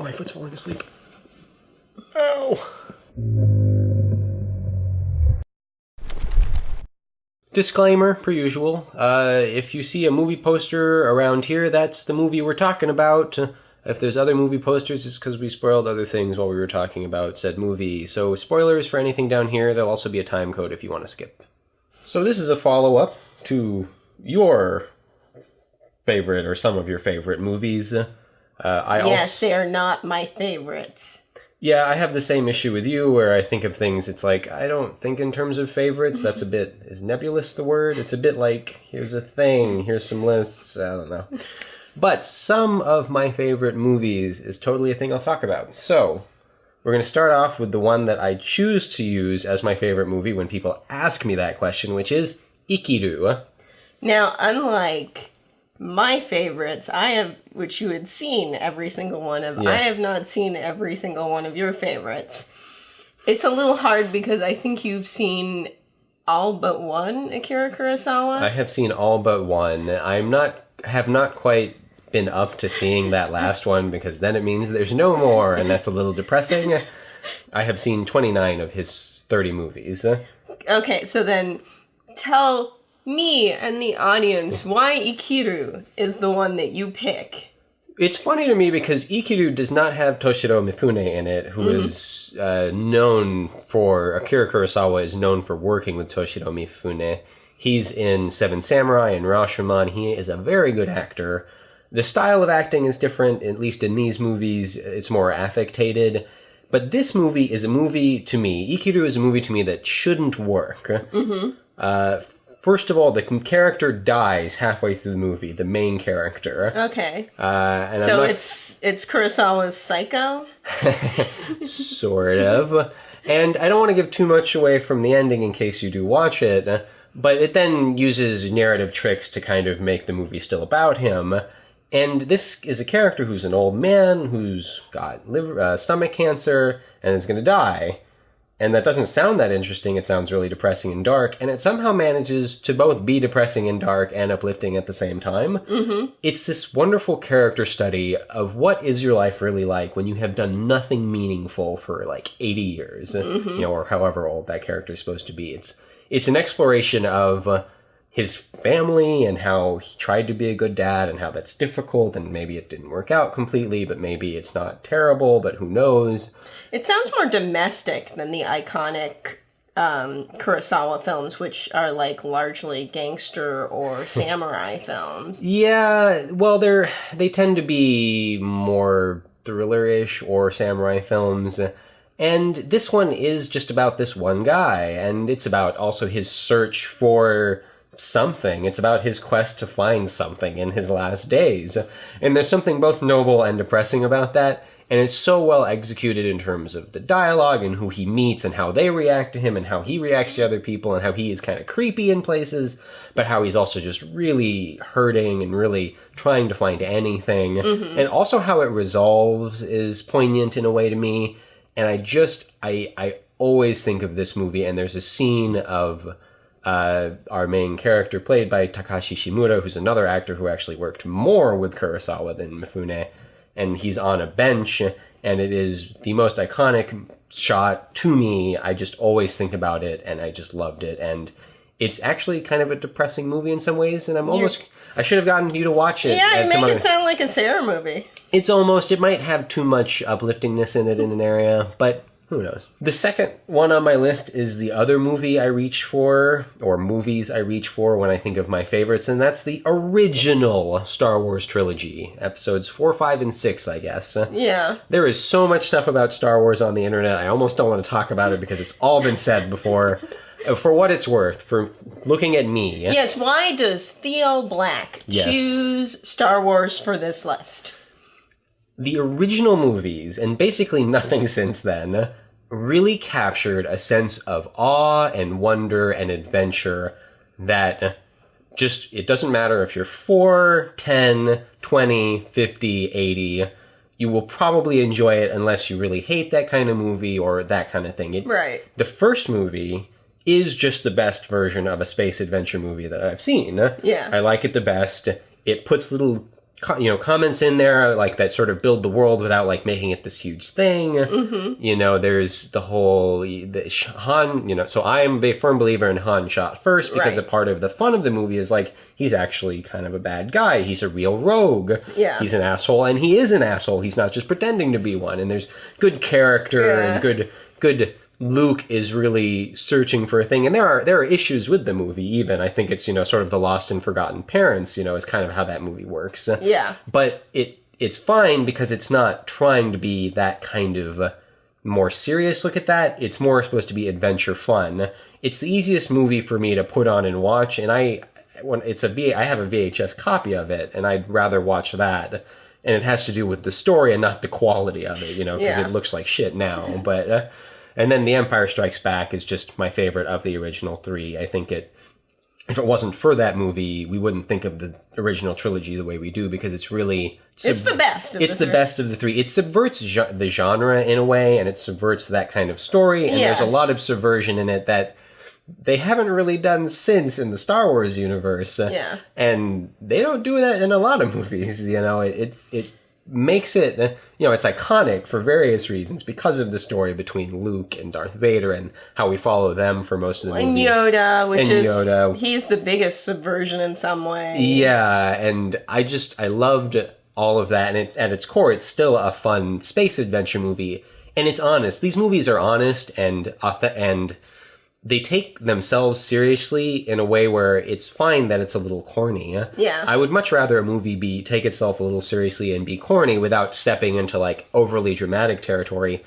Oh, my foot's falling asleep. Ow. Disclaimer, per usual. If you see a movie poster around here, that's the movie we're talking about. If there's other movie posters, it's because we spoiled other things while we were talking about said movie. So spoilers for anything down here. There'll also be a time code if you want to skip. So this is a follow-up to your favorite or some of your favorite movies. Yes, they are not my favorites. Yeah, I have the same issue with you where I think of things, it's like, I don't think in terms of favorites. That's a bit, is nebulous the word? It's a bit like, here's a thing, here's some lists, I don't know. But some of my favorite movies is totally a thing I'll talk about. So, we're going to start off with the one that I choose to use as my favorite movie when people ask me that question, which is Ikiru. Now, unlike my favorites, which you had seen every single one of, I have not seen every single one of your favorites. It's a little hard because I think you've seen all but one Akira Kurosawa. I have seen all but one. Have not quite been up to seeing that last one because then it means there's no more, and that's a little depressing. I have seen 29 of his 30 movies. Okay, so then tell me and the audience why Ikiru is the one that you pick. It's funny to me because Ikiru does not have Toshiro Mifune in it, who is known for... Akira Kurosawa is known for working with Toshiro Mifune. He's in Seven Samurai and Rashomon. He is a very good actor. The style of acting is different, at least in these movies. It's more affectated. But this movie is a movie to me. Ikiru is a movie to me that shouldn't work. First of all, the character dies halfway through the movie, the main character. Okay. So it's Kurosawa's Psycho? Sort of. And I don't want to give too much away from the ending in case you do watch it, but it then uses narrative tricks to kind of make the movie still about him. And this is a character who's an old man who's got stomach cancer and is going to die. And that doesn't sound that interesting. It sounds really depressing and dark. And it somehow manages to both be depressing and dark and uplifting at the same time. It's this wonderful character study of what is your life really like when you have done nothing meaningful for like 80 years. Or however old that character is supposed to be. It's an exploration of his family and how he tried to be a good dad and how that's difficult and maybe it didn't work out completely, but maybe it's not terrible, but who knows. It sounds more domestic than the iconic Kurosawa films, which are like largely gangster or samurai films. Yeah, well, they tend to be more thriller-ish or samurai films. And this one is just about this one guy, and it's about also his search for something. It's about his quest to find something in his last days. And there's something both noble and depressing about that, and it's so well executed in terms of the dialogue and who he meets and how they react to him and how he reacts to other people and how he is kind of creepy in places, but how he's also just really hurting and really trying to find anything. And also how it resolves is poignant in a way to me. And I always think of this movie, and there's a scene of our main character, played by Takashi Shimura, who's another actor who actually worked more with Kurosawa than Mifune, and he's on a bench, and it is the most iconic shot to me. I just always think about it, and I just loved it, and it's actually kind of a depressing movie in some ways, and I should have gotten you to watch it. Yeah, make it sound like a Sara movie. It might have too much upliftingness in it in an area, but who knows? The second one on my list is the other movie I reach for, or movies I reach for when I think of my favorites, and that's the original Star Wars trilogy, episodes 4, 5, and 6, I guess. Yeah. There is so much stuff about Star Wars on the internet, I almost don't want to talk about it because it's all been said before. For what it's worth, for looking at me. Yes, why does Theo Black choose Star Wars for this list? The original movies, and basically nothing since then, really captured a sense of awe and wonder and adventure that just, it doesn't matter if you're 4, 10, 20, 50, 80, you will probably enjoy it unless you really hate that kind of movie or that kind of thing. Right. The first movie is just the best version of a space adventure movie that I've seen. Yeah. I like it the best. It puts little comments in there like that sort of build the world without like making it this huge thing. There's the whole Han. So I am a firm believer in Han shot first because a part of the fun of the movie is like he's actually kind of a bad guy. He's a real rogue. Yeah, he's an asshole, and he is an asshole. He's not just pretending to be one. And there's good character and good. Luke is really searching for a thing, and there are issues with the movie. Even I think it's sort of the lost and forgotten parents. Is kind of how that movie works. Yeah, but it's fine because it's not trying to be that kind of more serious look at that. It's more supposed to be adventure fun. It's the easiest movie for me to put on and watch, and I have a VHS copy of it, and I'd rather watch that. And it has to do with the story and not the quality of it, because it looks like shit now, but. And then The Empire Strikes Back is just my favorite of the original three. I think if it wasn't for that movie, we wouldn't think of the original trilogy the way we do, because it's really... It's the best of It's the best of the three. It subverts the genre in a way, and it subverts that kind of story, and there's a lot of subversion in it that they haven't really done since in the Star Wars universe. And they don't do that in a lot of movies, It makes it, it's iconic for various reasons because of the story between Luke and Darth Vader and how we follow them for most of the movie. And Yoda, he's the biggest subversion in some way. Yeah, and I loved all of that, and at its core, it's still a fun space adventure movie, and it's honest. These movies are honest and they take themselves seriously in a way where it's fine that it's a little corny. Yeah. I would much rather a movie take itself a little seriously and be corny without stepping into like overly dramatic territory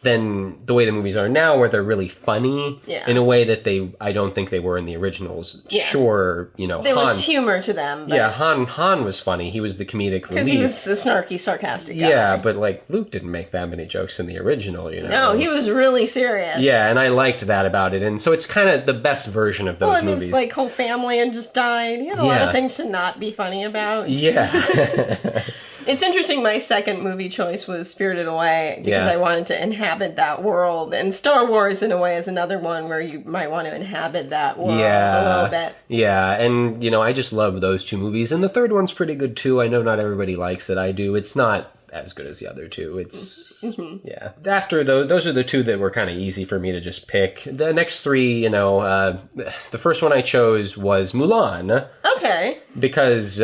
than the way the movies are now, where they're really funny in a way that I don't think they were in the originals. Yeah. Sure, there was humor to them. But... Yeah, Han was funny. He was the comedic relief. Because he was the snarky, sarcastic guy. Yeah, but like Luke didn't make that many jokes in the original, No, he was really serious. Yeah, and I liked that about it. And so it's kind of the best version of those movies. His like whole family had just died. He had a lot of things to not be funny about. Yeah. It's interesting, my second movie choice was Spirited Away, because I wanted to inhabit that world. And Star Wars, in a way, is another one where you might want to inhabit that world a little bit. Yeah, and, I just love those two movies. And the third one's pretty good, too. I know not everybody likes it. I do. It's not as good as the other two. It's, yeah. After those are the two that were kind of easy for me to just pick. The next three, the first one I chose was Mulan. Okay. Because...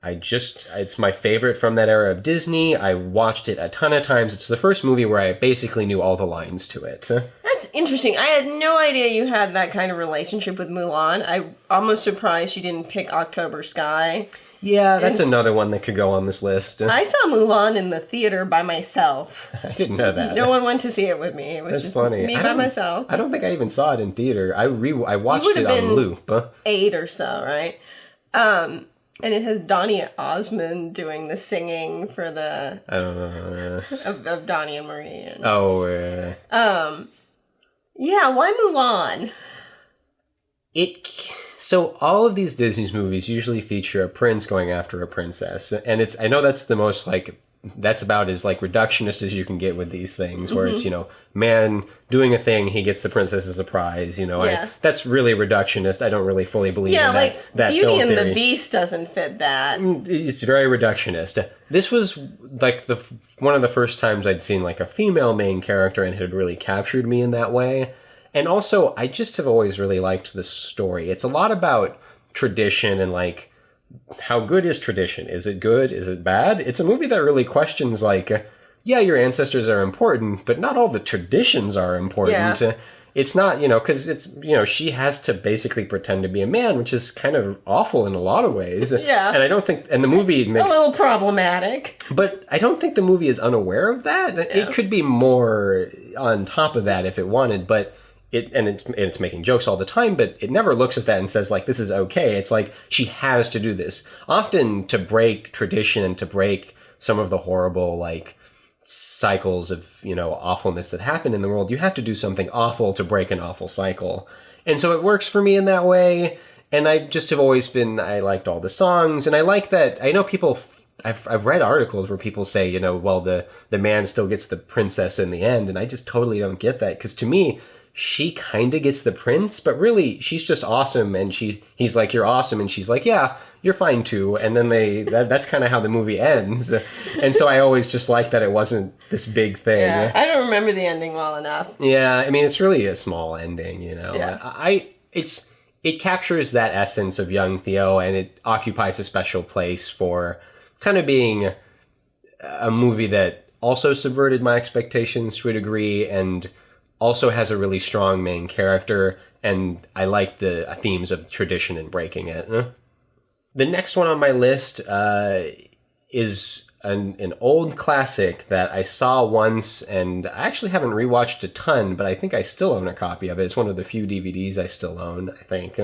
it's my favorite from that era of Disney. I watched it a ton of times. It's the first movie where I basically knew all the lines to it. That's interesting. I had no idea you had that kind of relationship with Mulan. I'm almost surprised you didn't pick October Sky. Yeah, that's another one that could go on this list. I saw Mulan in the theater by myself. I didn't know that. No one went to see it with me. It was that's just funny. Me by myself. I don't think I even saw it in theater. I watched it on loop. 8 or so, right? And it has Donny Osmond doing the singing for the... I don't know. Of Donnie and Marie. And, yeah, why Mulan? So all of these Disney movies usually feature a prince going after a princess. And I know that's the most, that's about as, reductionist as you can get with these things, where it's, man doing a thing, he gets the princess as a prize, that's really reductionist. I don't really fully believe in that Beauty and theory. the Beast doesn't fit that. It's very reductionist. This was, one of the first times I'd seen, a female main character, and it had really captured me in that way. And also, I just have always really liked the story. It's a lot about tradition and, how good is tradition? Is it good? Is it bad? It's a movie that really questions, yeah, your ancestors are important, but not all the traditions are important. Yeah. It's not, because it's, she has to basically pretend to be a man, which is kind of awful in a lot of ways. Yeah. And I don't think, and the movie makes... A little problematic. But I don't think the movie is unaware of that. Yeah. It could be more on top of that if it wanted, but... It's making jokes all the time, but it never looks at that and says, this is okay. It's she has to do this. Often to break tradition and to break some of the horrible, cycles of, awfulness that happen in the world, you have to do something awful to break an awful cycle. And so it works for me in that way. And I just have always I liked all the songs, and I like that, I know people... I've read articles where people say, well, the man still gets the princess in the end, and I just totally don't get that, because to me... she kind of gets the prince, but really, she's just awesome, and he's like, you're awesome, and she's like, yeah, you're fine too. And then that's kind of how the movie ends. And so I always just liked that it wasn't this big thing. Yeah, I don't remember the ending well enough. Yeah, I mean, it's really a small ending, you know. Yeah. It captures that essence of young Theo, and it occupies a special place for kind of being a movie that also subverted my expectations to a degree, and also has a really strong main character, and I like the themes of tradition and breaking it. The next one on my list is an old classic that I saw once, and I actually haven't rewatched a ton, but I think I still own a copy of it. It's one of the few DVDs I still own, I think.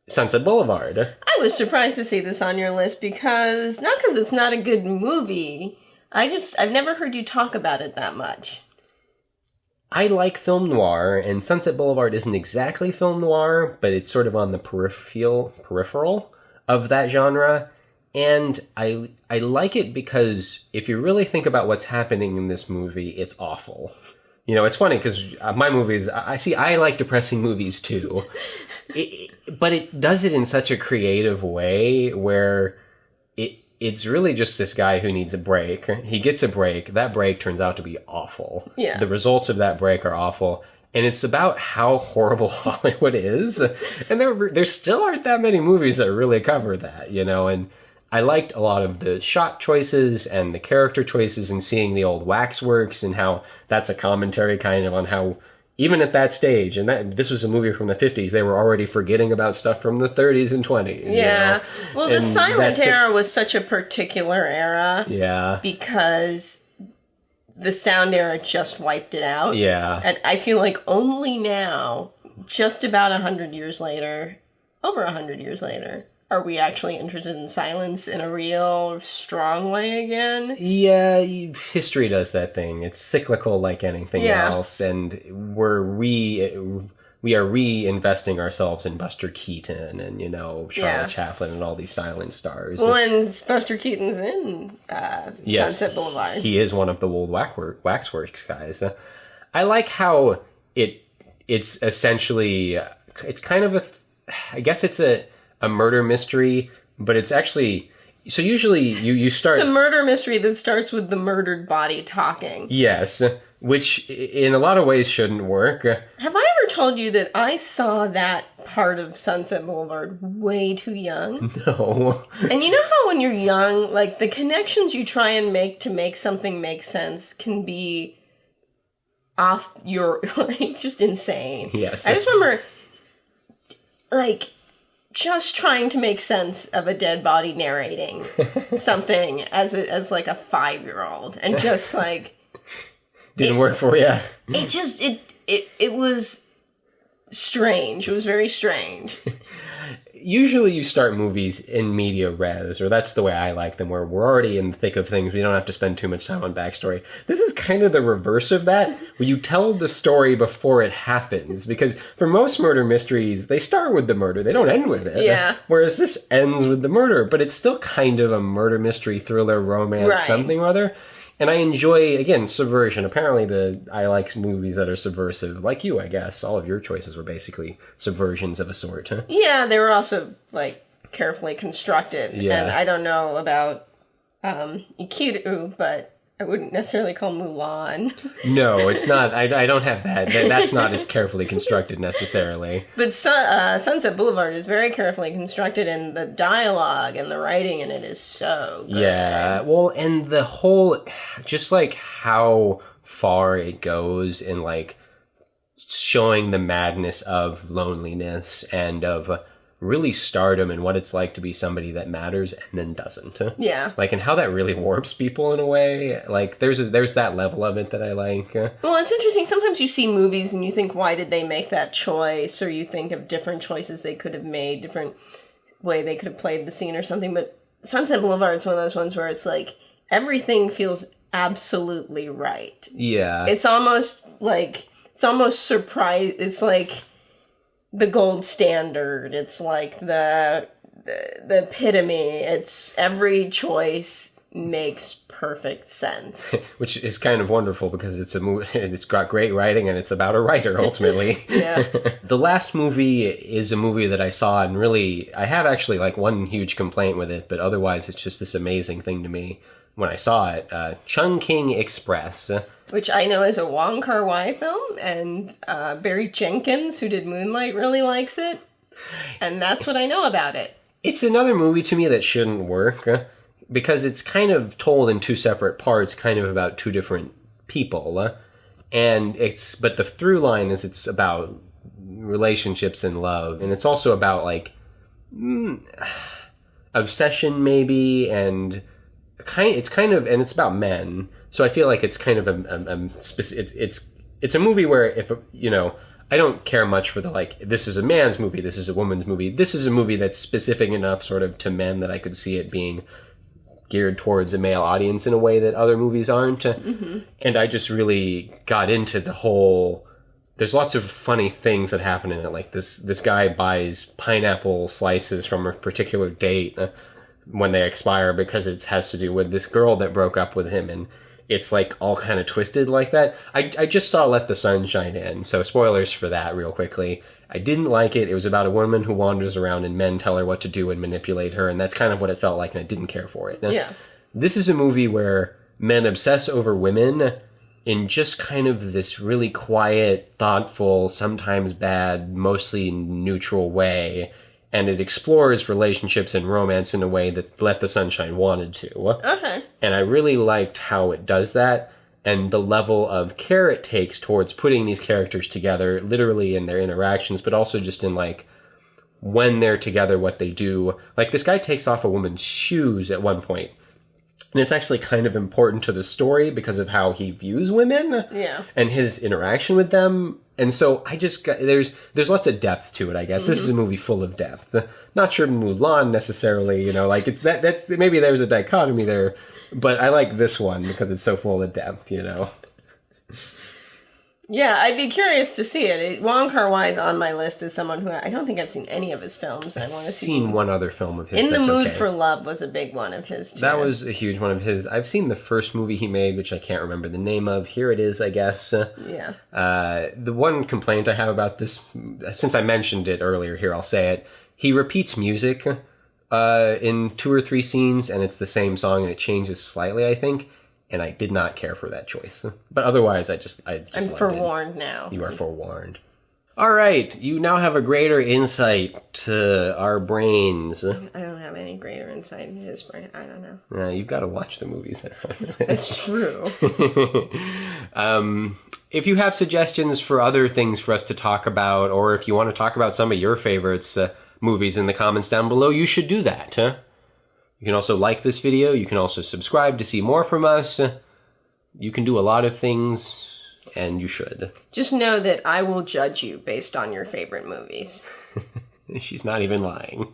Sunset Boulevard. I was surprised to see this on your list because, not because it's not a good movie, I've never heard you talk about it that much. I like film noir, and Sunset Boulevard isn't exactly film noir, but it's sort of on the peripheral of that genre. And I like it because if you really think about what's happening in this movie, it's awful. You know, it's funny because my movies, I like depressing movies too. But it does it in such a creative way where it's really just this guy who needs a break. He gets a break. That break turns out to be awful. Yeah. The results of that break are awful. And it's about how horrible Hollywood is. And there still aren't that many movies that really cover that, you know, and I liked a lot of the shot choices and the character choices and seeing the old waxworks and how that's a commentary kind of on how, even at that stage, and this was a movie from the 50s, they were already forgetting about stuff from the 30s and 20s. Yeah. You know? Well, the silent era was such a particular era. Yeah. Because the sound era just wiped it out. Yeah. And I feel like only now, just about 100 years later, over 100 years later, are we actually interested in silence in a real strong way again? Yeah, history does that thing. It's cyclical like anything else, and we are reinvesting ourselves in Buster Keaton and, you know, Charlie Chaplin and all these silent stars. Well, and Buster Keaton's in Sunset Boulevard. He is one of the old waxworks guys. I like how it's essentially, it's kind of I guess it's a murder mystery, but it's actually, so usually you start... It's a murder mystery that starts with the murdered body talking. Yes, which in a lot of ways shouldn't work. Have I ever told you that I saw that part of Sunset Boulevard way too young? No. And you know how when you're young, like, the connections you try and make to make something make sense can be off your, like, just insane. Yes. I just remember, like, just trying to make sense of a dead body narrating something as like a 5-year-old, and just like didn't work for you. It was strange. It was very strange. Usually you start movies in media res, or that's the way I like them, where we're already in the thick of things. We don't have to spend too much time on backstory. This is kind of the reverse of that, where you tell the story before it happens. Because for most murder mysteries, they start with the murder. They don't end with it. Yeah. Whereas this ends with the murder, but it's still kind of a murder mystery, thriller, romance, something or other. And I enjoy, again, subversion. Apparently I like movies that are subversive. Like you, I guess. All of your choices were basically subversions of a sort. Huh? Yeah, they were also, like, carefully constructed. Yeah. And I don't know about Ikiru, but I wouldn't necessarily call Mulan. No, it's not. I don't have that. That's not as carefully constructed necessarily. But Sunset Boulevard is very carefully constructed, and the dialogue and the writing in it is so good. Yeah, well, and the whole, just like how far it goes in like showing the madness of loneliness and of really stardom and what it's like to be somebody that matters and then doesn't. Yeah. Like, and how that really warps people in a way. Like, there's that level of it that I like. Well, it's interesting. Sometimes you see movies and you think, why did they make that choice? Or you think of different choices they could have made, different way they could have played the scene or something. But Sunset Boulevard is one of those ones where it's like, everything feels absolutely right. Yeah. It's almost surprise. It's like the gold standard. It's like the epitome. It's every choice makes perfect sense. Which is kind of wonderful because it's a movie, it's got great writing and it's about a writer ultimately. Yeah. The last movie is a movie that I saw and really, I have actually like one huge complaint with it, but otherwise it's just this amazing thing to me when I saw it. Chung Express. Which I know is a Wong Kar-wai film, and Barry Jenkins, who did Moonlight, really likes it. And that's what I know about it. It's another movie to me that shouldn't work. Because it's kind of told in two separate parts, kind of about two different people. But the through line is it's about relationships and love. And it's also about, like, obsession, maybe, and it's about men. So I feel like it's kind of it's a movie where if, you know, I don't care much for the, like, this is a man's movie, this is a woman's movie. This is a movie that's specific enough sort of to men that I could see it being geared towards a male audience in a way that other movies aren't. Mm-hmm. And I just really got into the whole... There's lots of funny things that happen in it. Like this guy buys pineapple slices from a particular date when they expire because it has to do with this girl that broke up with him. And it's like all kind of twisted like that. I just saw Let the Sun Shine In. So spoilers for that real quickly. I didn't like it. It was about a woman who wanders around and men tell her what to do and manipulate her, and that's kind of what it felt like, and I didn't care for it. Now, yeah. This is a movie where men obsess over women in just kind of this really quiet, thoughtful, sometimes bad, mostly neutral way, and it explores relationships and romance in a way that Let the Sunshine wanted to. Okay. And I really liked how it does that, and the level of care it takes towards putting these characters together, literally in their interactions, but also just in, like, when they're together, what they do. Like, this guy takes off a woman's shoes at one point, and it's actually kind of important to the story because of how he views women. Yeah. And his interaction with them. And so I just got, there's lots of depth to it, I guess. Mm-hmm. This is a movie full of depth. Not sure Mulan necessarily, you know, like, it's that's maybe there's a dichotomy there. But I like this one because it's so full of depth, you know. Yeah, I'd be curious to see it. Wong Kar-wai is on my list as someone who I don't think I've seen any of his films. I want to see. Seen one other film of his. In the Mood for Love was a big one of his too. That was a huge one of his. I've seen the first movie he made, which I can't remember the name of. Here it is, I guess. Yeah. The one complaint I have about this, since I mentioned it earlier, here I'll say it. He repeats music in 2 or 3 scenes, and it's the same song, and it changes slightly, I think. And I did not care for that choice. But otherwise, I'm forewarned now. You are forewarned. All right, you now have a greater insight to our brains. I don't have any greater insight into his brain. I don't know. You've got to watch the movies. That's true. If you have suggestions for other things for us to talk about, or if you want to talk about some of your favorites movies in the comments down below, you should do that. You can also like this video. You can also subscribe to see more from us. You can do a lot of things, and you should. Just know that I will judge you based on your favorite movies. She's not even lying.